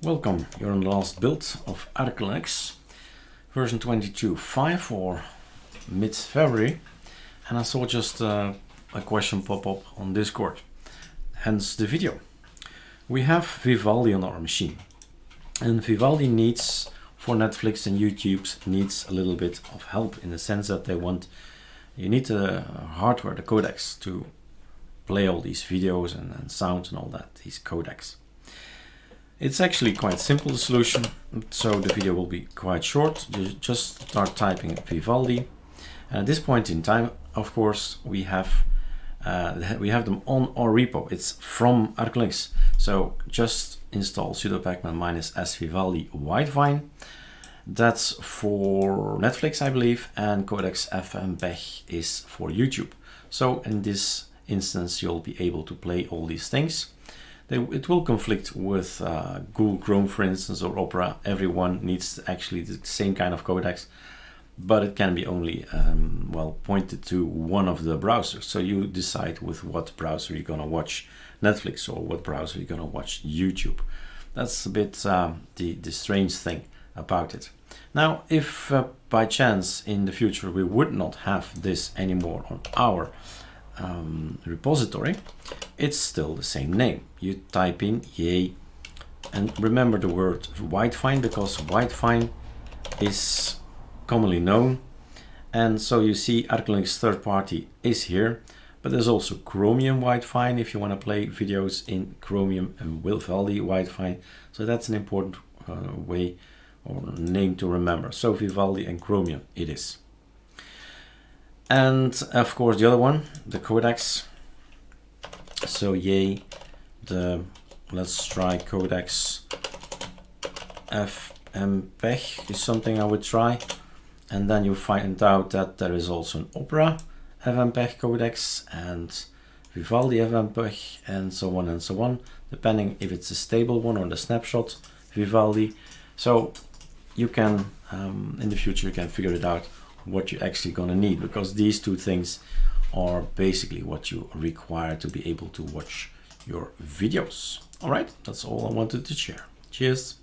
Welcome, you're on the last build of ArcoLinux, version 22.5 for mid-February, and I saw just a question pop up on Discord, hence the video. We have Vivaldi on our machine, and Vivaldi needs, for Netflix and YouTube, needs a little bit of help in the sense that you need the hardware, the codecs, to play all these videos and sounds and all that, these codecs. It's actually quite simple, the solution, so the video will be quite short. You just start typing Vivaldi, and at this point in time, of course, we have them on our repo. It's from ArcoLinux, so just install sudo pacman -s vivaldi whitevine. That's for Netflix, I believe, and codecs fmpeg is for YouTube. So in this instance, you'll be able to play all these things. It will conflict with Google Chrome, for instance, or Opera. Everyone needs actually the same kind of codecs, but it can be only pointed to one of the browsers. So you decide with what browser you're gonna watch Netflix or what browser you're gonna watch YouTube. That's a bit the strange thing about it. Now, if by chance in the future we would not have this anymore on our repository, it's still the same name. You type in yay, and remember the word whitevine, because whitevine is commonly known. And so you see ArcoLinux third party is here, but there's also Chromium whitevine if you want to play videos in Chromium, and Vivaldi whitevine. So that's an important way or name to remember. So Vivaldi and Chromium it is. And of course the other one, the codecs. So yay, let's try codecs fmpeg is something I would try, and then you find out that there is also an Opera fmpeg codecs and Vivaldi fmpeg, and so on, depending if it's a stable one or the snapshot Vivaldi. So you can in the future you can figure it out what you're actually going to need, because these two things are basically what you require to be able to watch your videos. All right, that's all I wanted to share. Cheers.